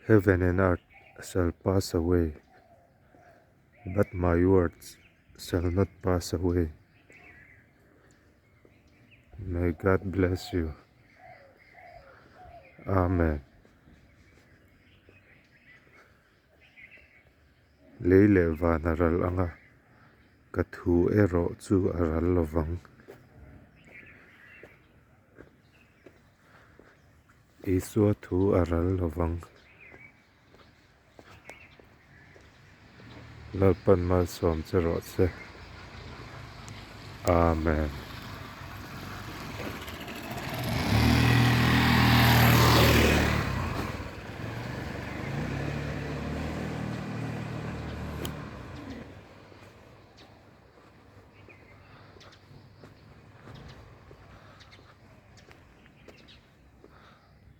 Heaven and earth shall pass away, but my words shall not pass away. May God bless you. Amen. Leile vanaral anga kathu ero chu aral lovang. Isua thu aral lovang. Lalpan mal som cherot se. Amen.